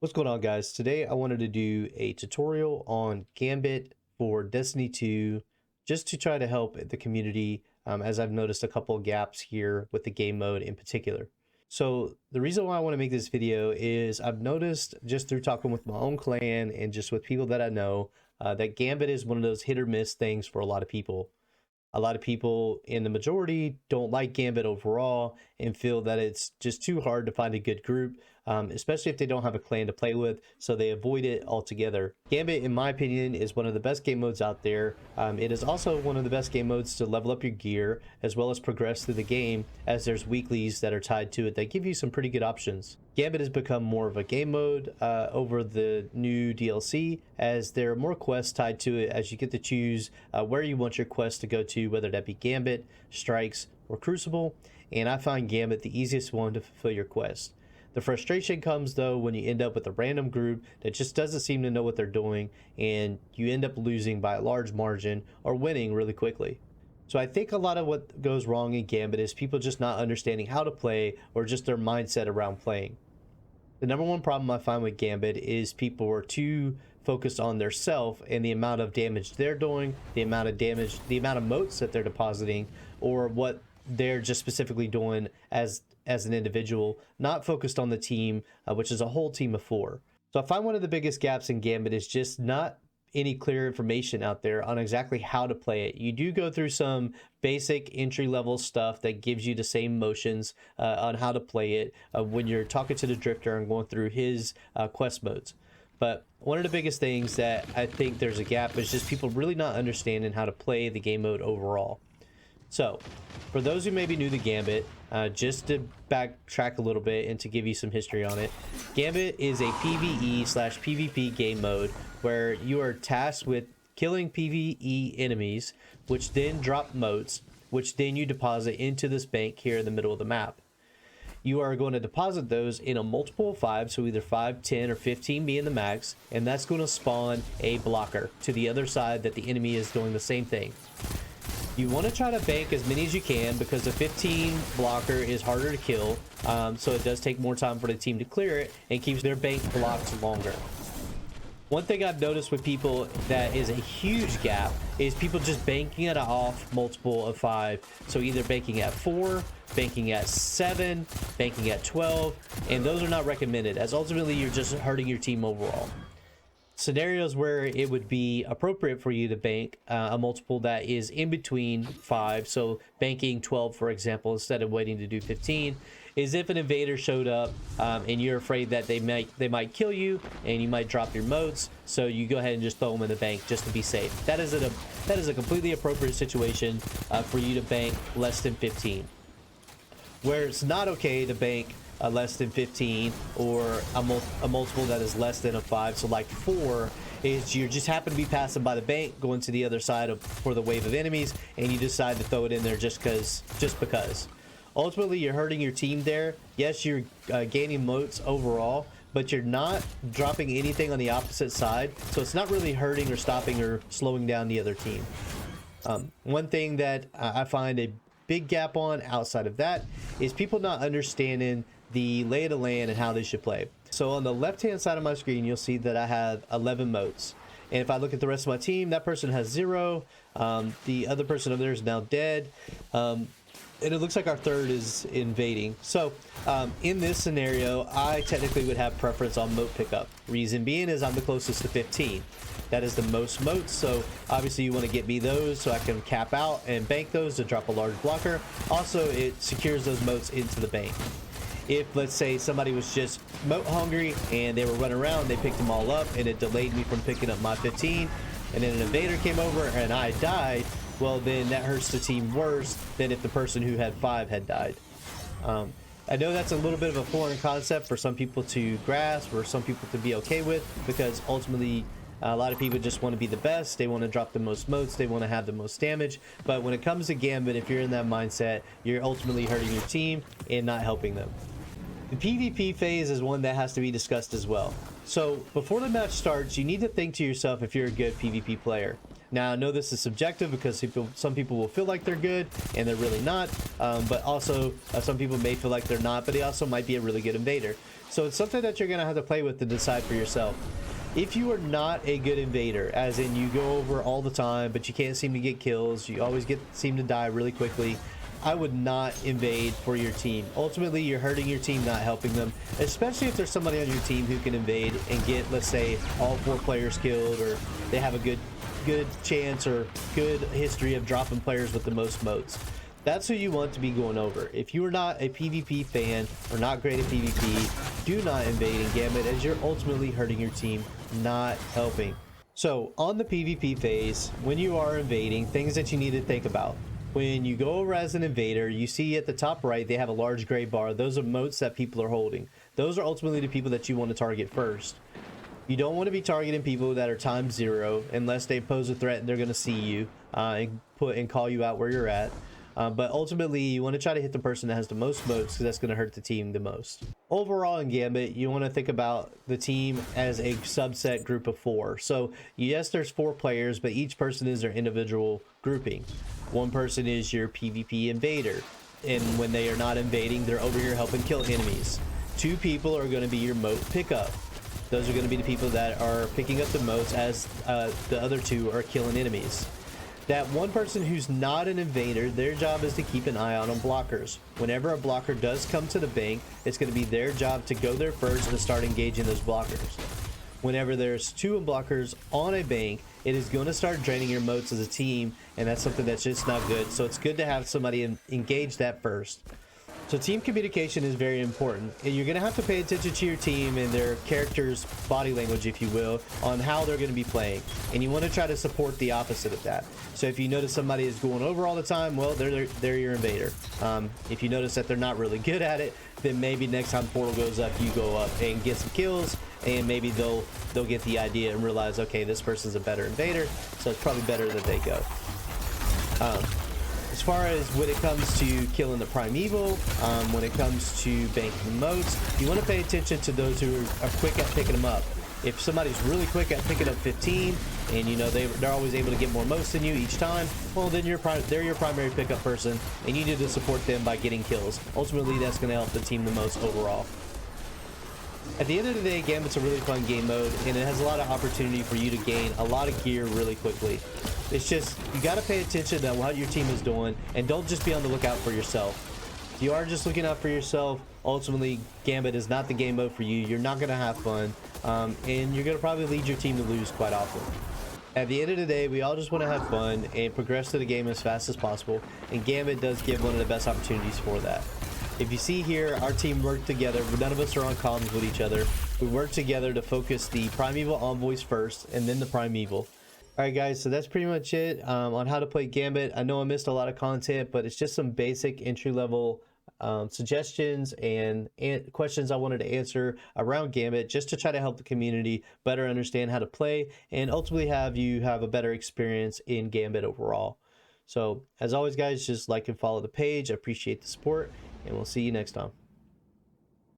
What's going on, guys? Today I wanted to do a tutorial on Gambit for Destiny 2 just to try to help the community, as I've noticed a couple of gaps here with the game mode in particular. So the reason why I want to make this video is I've noticed just through talking with my own clan and just with people that I know that Gambit is one of those hit or miss things for a lot of people. A lot of people in the majority don't like Gambit overall and feel that it's just too hard to find a good group, especially if they don't have a clan to play with, so they avoid it altogether. Gambit, in my opinion, is one of the best game modes out there. It is also one of the best game modes to level up your gear as well as progress through the game, as there's weeklies that are tied to it that give you some pretty good options. Gambit has become more of a game mode over the new DLC, as there are more quests tied to it, as you get to choose where you want your quest to go to, whether that be Gambit, Strikes, or Crucible, and I find Gambit the easiest one to fulfill your quest. The frustration comes though when you end up with a random group that just doesn't seem to know what they're doing, and you end up losing by a large margin or winning really quickly. So I think a lot of what goes wrong in Gambit is people just not understanding how to play, or just their mindset around playing. The number one problem I find with Gambit is people are too focused on their self and the amount of damage they're doing, the amount of motes that they're depositing, or what they're just specifically doing as an individual, not focused on the team, which is a whole team of 4. So I find one of the biggest gaps in Gambit is just not any clear information out there on exactly how to play it. You do go through some basic entry-level stuff that gives you the same motions on how to play it when you're talking to the Drifter and going through his quest modes. But one of the biggest things that I think there's a gap is just people really not understanding how to play the game mode overall. So for those who may be new to Gambit, just to backtrack a little bit and to give you some history on it, Gambit is a PvE/PvP game mode where you are tasked with killing PvE enemies, which then drop motes, which then you deposit into this bank here in the middle of the map. You are going to deposit those in a multiple of 5, so either 5, 10, or 15 being the max, and that's going to spawn a blocker to the other side that the enemy is doing the same thing. You want to try to bank as many as you can, because the 15 blocker is harder to kill, so it does take more time for the team to clear it and keeps their bank blocked longer. One thing I've noticed with people that is a huge gap is people just banking it off multiple of 5. So either banking at 4, banking at 7, banking at 12, and those are not recommended, as ultimately you're just hurting your team overall. Scenarios where it would be appropriate for you to bank a multiple that is in between 5, so banking 12 for example instead of waiting to do 15, is if an invader showed up and you're afraid that they might kill you and you might drop your motes, so you go ahead and just throw them in the bank just to be safe. That is a completely appropriate situation for you to bank less than 15. Where it's not okay to bank less than 15, or a multiple that is less than a 5, so like 4 is you just happen to be passing by the bank going to the other side for the wave of enemies, and you decide to throw it in there just because. Ultimately you're hurting your team there. Yes, you're gaining motes overall, but you're not dropping anything on the opposite side, so it's not really hurting or stopping or slowing down the other team. One thing that I find a big gap on outside of that is people not understanding the lay of the land and how they should play. So on the left hand side of my screen you'll see that I have 11 motes, and if I look at the rest of my team, that person has 0. The other person over there is now dead, and it looks like our third is invading. So in this scenario I technically would have preference on mote pickup. Reason being is I'm the closest to 15. That is the most motes, so obviously you want to get me those so I can cap out and bank those to drop a large blocker. Also, it secures those motes into the bank. If, let's say, somebody was just mote hungry and they were running around, they picked them all up and it delayed me from picking up my 15, and then an invader came over and I died, well then that hurts the team worse than if the person who had 5 had died. I know that's a little bit of a foreign concept for some people to grasp, or some people to be okay with, because ultimately a lot of people just want to be the best. They want to drop the most motes, they want to have the most damage. But when it comes to Gambit, if you're in that mindset, you're ultimately hurting your team and not helping them. The PvP phase is one that has to be discussed as well. So before the match starts, you need to think to yourself if you're a good PvP player. Now, I know this is subjective because some people will feel like they're good and they're really not, but also some people may feel like they're not, but they also might be a really good invader. So it's something that you're going to have to play with to decide for yourself. If you are not a good invader, as in you go over all the time, but you can't seem to get kills, you always seem to die really quickly, I would not invade for your team. Ultimately, you're hurting your team, not helping them, especially if there's somebody on your team who can invade and get, let's say, all 4 players killed, or they have a good chance or good history of dropping players with the most motes. That's who you want to be going over. If you are not a PvP fan or not great at PvP, do not invade in Gambit, as you're ultimately hurting your team, not helping. So on the PvP phase, when you are invading, things that you need to think about. When you go over as an invader, you see at the top right, they have a large gray bar. Those are motes that people are holding. Those are ultimately the people that you want to target first. You don't want to be targeting people that are ×0 unless they pose a threat and they're going to see you and call you out where you're at. But ultimately, you want to try to hit the person that has the most motes, because that's going to hurt the team the most. Overall in Gambit, you want to think about the team as a subset group of 4. So yes, there's 4 players, but each person is their individual grouping. One person is your PvP invader, and when they are not invading, they're over here helping kill enemies. 2 people are going to be your mote pickup. Those are going to be the people that are picking up the motes, as the other 2 are killing enemies. That one person who's not an invader, their job is to keep an eye out on blockers. Whenever a blocker does come to the bank, it's going to be their job to go there first and start engaging those blockers. Whenever there's 2 blockers on a bank, it is going to start draining your motes as a team, and that's something that's just not good. So it's good to have somebody engage that first. So team communication is very important, and you're going to have to pay attention to your team and their characters' body language, if you will, on how they're going to be playing. And you want to try to support the opposite of that. So if you notice somebody is going over all the time, well, they're your invader. If you notice that they're not really good at it, then maybe next time Portal goes up, you go up and get some kills, and maybe they'll get the idea and realize, okay, this person's a better invader, so it's probably better that they go. As far as when it comes to killing the primeval, when it comes to banking motes, you want to pay attention to those who are quick at picking them up. If somebody's really quick at picking up 15, and you know they're always able to get more motes than you each time, well then they're your primary pickup person, and you need to support them by getting kills. Ultimately, that's going to help the team the most overall. At the end of the day, Gambit's a really fun game mode, and it has a lot of opportunity for you to gain a lot of gear really quickly. It's just, you got to pay attention to what your team is doing, and don't just be on the lookout for yourself. If you are just looking out for yourself, ultimately, Gambit is not the game mode for you. You're not going to have fun, and you're going to probably lead your team to lose quite often. At the end of the day, we all just want to have fun and progress to the game as fast as possible, and Gambit does give one of the best opportunities for that. If you see here, our team worked together. None of us are on comms with each other. We worked together to focus the Primeval Envoys first, and then the Primeval. Alright guys, so that's pretty much it on how to play Gambit. I know I missed a lot of content, but it's just some basic entry-level suggestions and questions I wanted to answer around Gambit, just to try to help the community better understand how to play, and ultimately have you have a better experience in Gambit overall. So, as always guys, just like and follow the page. I appreciate the support, and we'll see you next time.